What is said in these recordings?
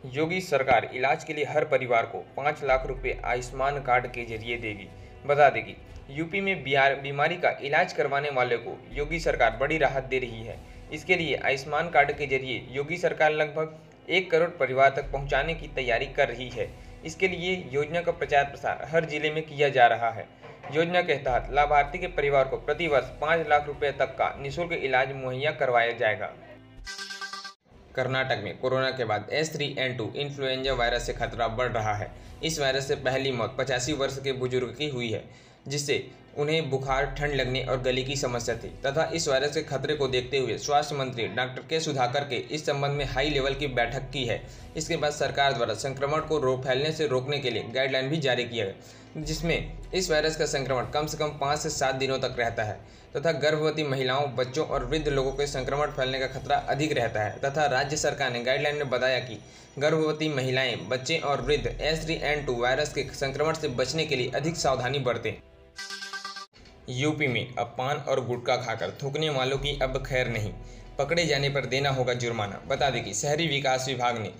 योगी सरकार इलाज के लिए हर परिवार को 5 लाख रुपए आयुष्मान कार्ड के जरिए देगी। बता दें कि यूपी में बीमारी का इलाज करवाने वाले को योगी सरकार बड़ी राहत दे रही है। इसके लिए आयुष्मान कार्ड के जरिए योगी सरकार लगभग 1 करोड़ परिवार तक पहुंचाने की तैयारी कर रही है। इसके लिए योजना का प्रचार प्रसार हर जिले में किया जा रहा है। योजना के तहत लाभार्थी के परिवार को प्रतिवर्ष 5 लाख रुपए तक का निःशुल्क इलाज मुहैया करवाया जाएगा। कर्नाटक में कोरोना के बाद H3N2 इन्फ्लुएंजा वायरस से खतरा बढ़ रहा है। इस वायरस से पहली मौत 85 वर्ष के बुजुर्ग की हुई है, जिससे उन्हें बुखार, ठंड लगने और गले की समस्या थी तथा इस वायरस के खतरे को देखते हुए स्वास्थ्य मंत्री डॉक्टर के सुधाकर के इस संबंध में हाई लेवल की बैठक की है। इसके बाद सरकार द्वारा संक्रमण को फैलने से रोकने के लिए गाइडलाइन भी जारी किया है, जिसमें इस वायरस का संक्रमण कम से कम 5 से 7 दिनों तक रहता है तथा गर्भवती महिलाओं, बच्चों और वृद्ध लोगों के संक्रमण फैलने का खतरा अधिक रहता है। तथा राज्य सरकार ने गाइडलाइन में बताया कि गर्भवती महिलाएं, बच्चे और वृद्ध H3N2 वायरस के संक्रमण से बचने के लिए अधिक सावधानी बरतें। यूपी में अब पान और गुटखा खाकर थूकने वालों की अब खैर नहीं, पकड़े जाने पर देना होगा जुर्माना। बता दें कि शहरी विकास विभाग ने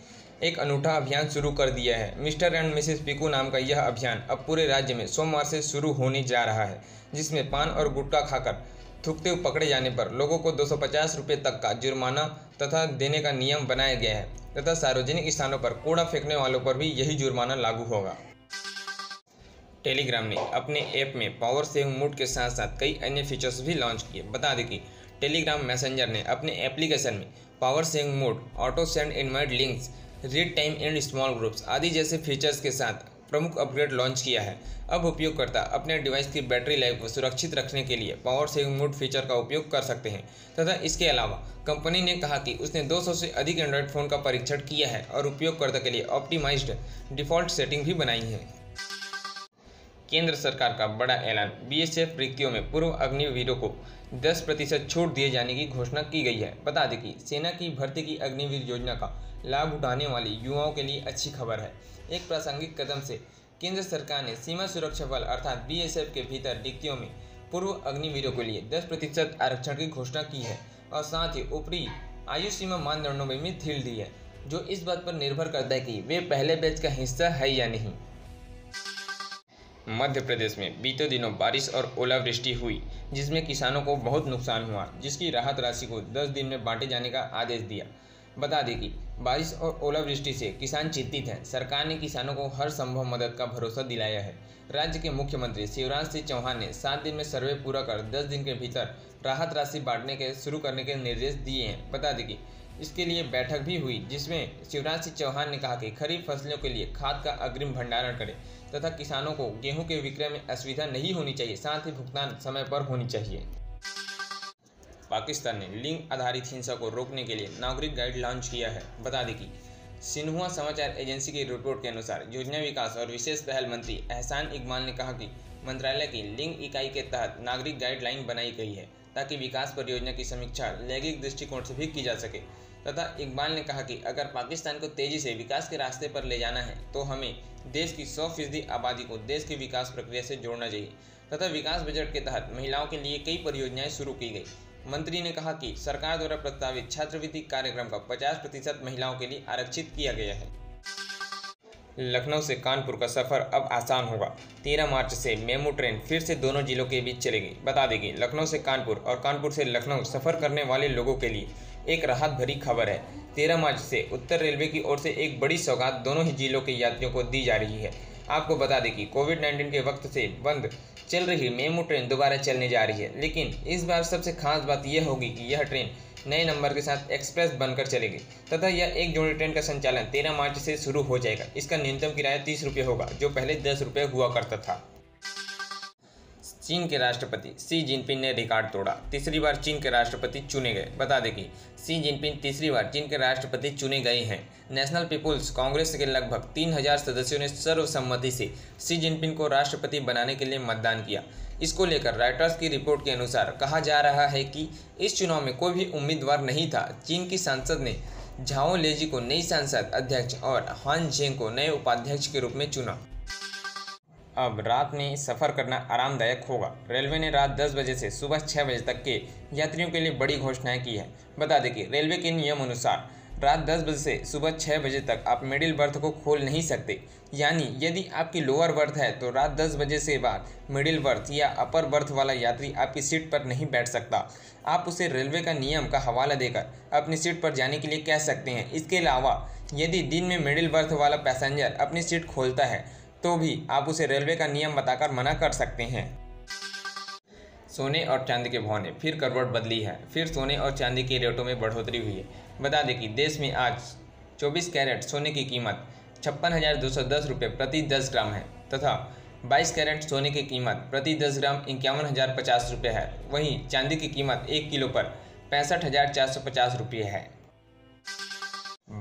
एक अनूठा अभियान शुरू कर दिया है। मिस्टर एंड मिसेस पीकू नाम का यह अभियान अब पूरे राज्य में सोमवार से शुरू होने जा रहा है, जिसमें पान और गुटखा खाकर थूकते हुए पकड़े जाने पर लोगों को 250 रुपये तक का जुर्माना तथा देने का नियम बनाया गया है तथा सार्वजनिक स्थानों पर कूड़ा फेंकने वालों पर भी यही जुर्माना लागू होगा। टेलीग्राम ने अपने ऐप में पावर सेविंग मोड के साथ साथ कई अन्य फीचर्स भी लॉन्च किए। बता दें कि टेलीग्राम मैसेंजर ने अपने एप्लीकेशन में power saving mode, auto send invite links, read time and small groups आदि जैसे फीचर्स के साथ प्रमुख अपग्रेड लॉन्च किया है। अब उपयोगकर्ता अपने डिवाइस की बैटरी लाइफ को सुरक्षित रखने के लिए पावर सेविंग मोड फीचर का उपयोग कर सकते हैं तथा इसके अलावा कंपनी ने कहा कि उसने 200 से अधिक एंड्रॉयड फ़ोन का परीक्षण किया है और उपयोगकर्ता के लिए ऑप्टिमाइज्ड डिफ़ॉल्ट सेटिंग भी बनाई है। केंद्र सरकार का बड़ा ऐलान, BSF रिक्तियों में पूर्व अग्निवीरों को 10% छूट दिए जाने की घोषणा की गई है। बता दें कि सेना की भर्ती की अग्निवीर योजना का लाभ उठाने वाले युवाओं के लिए अच्छी खबर है। एक प्रासंगिक कदम से केंद्र सरकार ने सीमा सुरक्षा बल अर्थात BSF के भीतर रिक्तियों में पूर्व अग्निवीरों के लिए 10% आरक्षण की घोषणा की है और साथ ही ऊपरी आयु सीमा मानदंडों में भी ढील दी है, जो इस बात पर निर्भर करता है कि वे पहले बैच का हिस्सा है या नहीं। मध्य प्रदेश में बीते दिनों बारिश और ओलावृष्टि हुई, जिसमें किसानों को बहुत नुकसान हुआ, जिसकी राहत राशि को 10 दिन में बांटे जाने का आदेश दिया। बता दें कि बारिश और ओलावृष्टि से किसान चिंतित हैं। सरकार ने किसानों को हर संभव मदद का भरोसा दिलाया है। राज्य के मुख्यमंत्री शिवराज सिंह चौहान ने 7 दिन में सर्वे पूरा कर 10 दिन के भीतर राहत राशि बांटने के शुरू करने के निर्देश दिए हैं। बता दें कि इसके लिए बैठक भी हुई, जिसमें शिवराज सिंह चौहान ने कहा कि खरीफ फसलों के लिए खाद का अग्रिम भंडारण करें तथा किसानों को गेहूं के विक्रय में असुविधा नहीं होनी चाहिए, साथ ही भुगतान समय पर होनी चाहिए। पाकिस्तान ने लिंग आधारित हिंसा को रोकने के लिए नागरिक गाइड लॉन्च किया है। बता दें कि सिन्हुआ समाचार एजेंसी की रिपोर्ट के अनुसार योजना विकास और विशेष पहल मंत्री एहसान इकबाल ने कहा कि मंत्रालय की लिंग इकाई के तहत नागरिक गाइडलाइन बनाई गई है ताकि विकास परियोजना की समीक्षा लैंगिक दृष्टिकोण से भी की जा सके। तथा इकबाल ने कहा कि अगर पाकिस्तान को तेजी से विकास के रास्ते पर ले जाना है तो हमें देश की 100% आबादी को देश की विकास प्रक्रिया से जोड़ना चाहिए तथा विकास बजट के तहत महिलाओं के लिए कई परियोजनाएं शुरू की गई। मंत्री ने कहा कि सरकार द्वारा प्रस्तावित छात्रवृत्ति कार्यक्रम का 50% महिलाओं के लिए आरक्षित किया गया है। लखनऊ से कानपुर का सफर अब आसान होगा। 13 मार्च से मेमू ट्रेन फिर से दोनों जिलों के बीच चलेगी। बता दें कि लखनऊ से कानपुर और कानपुर से लखनऊ सफर करने वाले लोगों के लिए एक राहत भरी खबर है। 13 मार्च से उत्तर रेलवे की ओर से एक बड़ी सौगात दोनों ही जिलों के यात्रियों को दी जा रही है। आपको बता दें कि कोविड-19 के वक्त से बंद चल रही मेमू ट्रेन दोबारा चलने जा रही है, लेकिन इस बार सबसे खास बात यह होगी कि यह ट्रेन नए नंबर के साथ एक्सप्रेस बनकर चलेगी तथा यह एक जोड़ी ट्रेन का संचालन 13 मार्च से शुरू हो जाएगा। इसका न्यूनतम किराया 30 रुपये होगा, जो पहले 10 रुपये हुआ करता था। चीन के राष्ट्रपति शी जिनपिंग ने रिकॉर्ड तोड़ा, तीसरी बार चीन के राष्ट्रपति चुने गए। बता दें कि शी जिनपिंग तीसरी बार चीन के राष्ट्रपति चुने गए हैं। नेशनल पीपुल्स कांग्रेस के लगभग 3000 सदस्यों ने सर्वसम्मति से शी जिनपिंग को राष्ट्रपति बनाने के लिए मतदान किया। इसको लेकर रॉयटर्स की रिपोर्ट के अनुसार कहा जा रहा है कि इस चुनाव में कोई भी उम्मीदवार नहीं था। चीन की संसद ने झाओ लेजी को नई संसद अध्यक्ष और हान झेंग को नए उपाध्यक्ष के रूप में चुना। अब रात में सफ़र करना आरामदायक होगा। रेलवे ने रात 10 बजे से सुबह 6 बजे तक के यात्रियों के लिए बड़ी घोषणाएं की है। बता दें कि रेलवे के नियम अनुसार रात 10 बजे से सुबह 6 बजे तक आप मिडिल बर्थ को खोल नहीं सकते। यानी यदि आपकी लोअर बर्थ है तो रात 10 बजे से बाद मिडिल बर्थ या अपर बर्थ वाला यात्री आपकी सीट पर नहीं बैठ सकता। आप उसे रेलवे का नियम का हवाला देकर अपनी सीट पर जाने के लिए कह सकते हैं। इसके अलावा यदि दिन में मिडिल बर्थ वाला पैसेंजर अपनी सीट खोलता है तो भी आप उसे रेलवे का नियम बताकर मना कर सकते हैं। सोने और चांदी के भाव ने फिर करवट बदली है। फिर सोने और चांदी के रेटों में बढ़ोतरी हुई है। बता दें कि देश में आज 24 कैरेट सोने की कीमत 56,210 रुपये प्रति 10 ग्राम है तथा 22 कैरेट सोने की कीमत प्रति 10 ग्राम 51,050 रुपये है। वहीं चांदी की कीमत 1 किलो पर 65,450 रुपये है।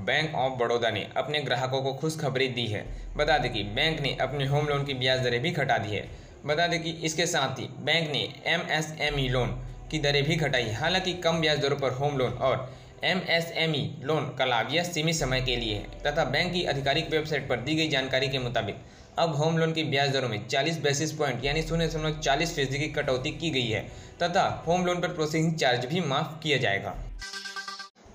बैंक ऑफ बड़ौदा ने अपने ग्राहकों को खुशखबरी दी है। बता दें कि बैंक ने अपने होम लोन की ब्याज दरें भी घटा दी है। बता दें कि इसके साथ ही बैंक ने MSME लोन की दरें भी घटाई। हालांकि कम ब्याज दरों पर होम लोन और MSME लोन का लाभ यह सीमित समय के लिए है तथा बैंक की आधिकारिक वेबसाइट पर दी गई जानकारी के मुताबिक अब होम लोन की ब्याज दरों में 40 बेसिस पॉइंट यानी 0.40% की कटौती की गई है तथा होम लोन पर प्रोसेसिंग चार्ज भी माफ किया जाएगा।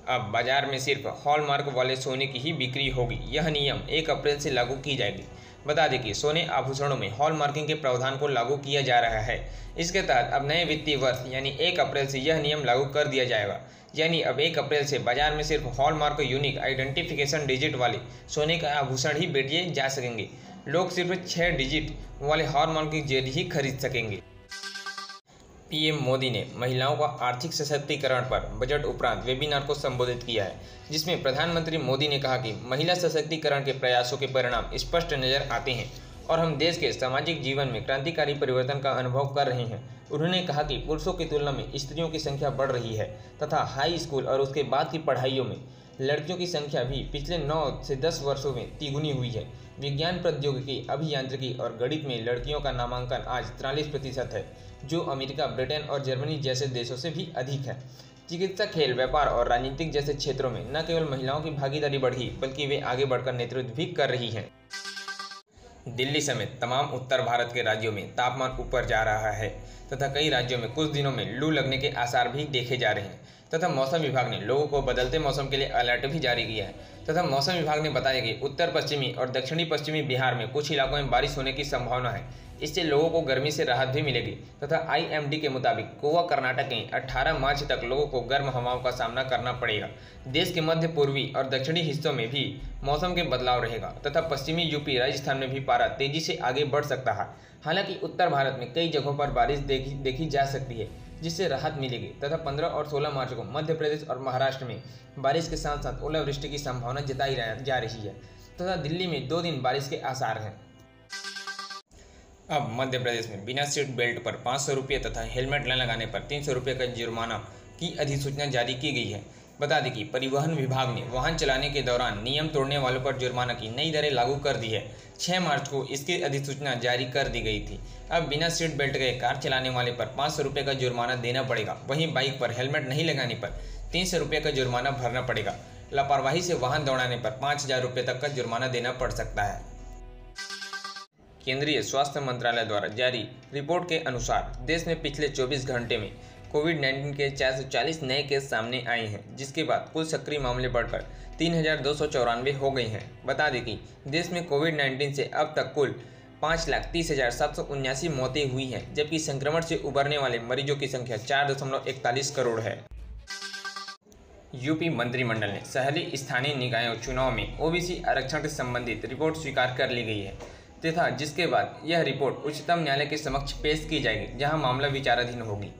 अब बाजार में सिर्फ हॉलमार्क वाले सोने की ही बिक्री होगी। यह नियम 1 अप्रैल से लागू की जाएगी। बता दें कि सोने आभूषणों में हॉलमार्किंग के प्रावधान को लागू किया जा रहा है। इसके तहत अब नए वित्तीय वर्ष यानी 1 अप्रैल से यह नियम लागू कर दिया जाएगा। यानी अब 1 अप्रैल से बाजार में सिर्फ हॉलमार्क यूनिक आइडेंटिफिकेशन डिजिट वाले सोने का आभूषण ही बेचे जा सकेंगे। लोग सिर्फ 6 डिजिट वाले हॉलमार्क की ज्वेलरी ही खरीद सकेंगे। पीएम मोदी ने महिलाओं का आर्थिक सशक्तिकरण पर बजट उपरांत वेबिनार को संबोधित किया है, जिसमें प्रधानमंत्री मोदी ने कहा कि महिला सशक्तिकरण के प्रयासों के परिणाम स्पष्ट नजर आते हैं और हम देश के सामाजिक जीवन में क्रांतिकारी परिवर्तन का अनुभव कर रहे हैं। उन्होंने कहा कि पुरुषों की तुलना में स्त्रियों की संख्या बढ़ रही है तथा हाई स्कूल और उसके बाद की पढ़ाइयों में लड़कियों की संख्या भी पिछले 9 से 10 वर्षों में तिगुनी हुई है। विज्ञान, प्रौद्योगिकी, अभियांत्रिकी और गणित में लड़कियों का नामांकन आज 43% है, जो अमेरिका, ब्रिटेन और जर्मनी जैसे देशों से भी अधिक है। चिकित्सा, खेल, व्यापार और राजनीतिक जैसे क्षेत्रों में न केवल महिलाओं की भागीदारी बढ़ी बल्कि वे आगे बढ़कर नेतृत्व भी कर रही हैं। दिल्ली समेत तमाम उत्तर भारत के राज्यों में तापमान ऊपर जा रहा है तथा कई राज्यों में कुछ दिनों में लू लगने के आसार भी देखे जा रहे हैं तथा मौसम विभाग ने लोगों को बदलते मौसम के लिए अलर्ट भी जारी किया है तथा मौसम विभाग ने बताया कि उत्तर पश्चिमी और दक्षिणी पश्चिमी बिहार में कुछ इलाकों में बारिश होने की संभावना है। इससे लोगों को गर्मी से राहत भी मिलेगी तथा IMD के मुताबिक गोवा, कर्नाटक में 18 मार्च तक लोगों को गर्म हवाओं का सामना करना पड़ेगा। देश के मध्य पूर्वी और दक्षिणी हिस्सों में भी मौसम के बदलाव रहेगा तथा पश्चिमी यूपी, राजस्थान में भी पारा तेजी से आगे बढ़ सकता है। हालांकि उत्तर भारत में कई जगहों पर बारिश देखी जा सकती है, जिससे राहत मिलेगी तथा 15 और 16 मार्च को मध्य प्रदेश और महाराष्ट्र में बारिश के साथ साथ ओलावृष्टि की संभावना जताई जा रही है तथा दिल्ली में 2 दिन बारिश के आसार हैं। अब मध्य प्रदेश में बिना सीट बेल्ट पर 500 रुपये तथा हेलमेट न लगाने पर 300 रुपये का जुर्माना की अधिसूचना जारी की गई है। बता दें कि परिवहन विभाग ने वाहन चलाने के दौरान नियम तोड़ने वालों पर जुर्माना की नई दरें लागू कर दी है। 6 मार्च को इसकी अधिसूचना जारी कर दी गई थी। अब बिना सीट बेल्ट के कार चलाने वाले पर 500 रुपये का जुर्माना देना पड़ेगा। वहीं बाइक पर हेलमेट नहीं लगाने पर 300 रुपये का जुर्माना भरना पड़ेगा। लापरवाही से वाहन दौड़ाने पर 5,000 रुपये तक का जुर्माना देना पड़ सकता है। केंद्रीय स्वास्थ्य मंत्रालय द्वारा जारी रिपोर्ट के अनुसार देश में पिछले 24 घंटे में कोविड-19 के 440 नए केस सामने आए हैं, जिसके बाद कुल सक्रिय मामले बढ़कर 3,294 हो गए हैं। बता दें कि देश में कोविड-19 से अब तक कुल 5,30,779 मौतें हुई हैं, जबकि संक्रमण से उबरने वाले मरीजों की संख्या 4.41 करोड़ है। यूपी मंत्रिमंडल ने शहरी स्थानीय निकायों चुनाव में OBC आरक्षण से संबंधित रिपोर्ट स्वीकार कर ली गई है तथा जिसके बाद यह रिपोर्ट उच्चतम न्यायालय के समक्ष पेश की जाएगी, जहां मामला विचाराधीन होगी।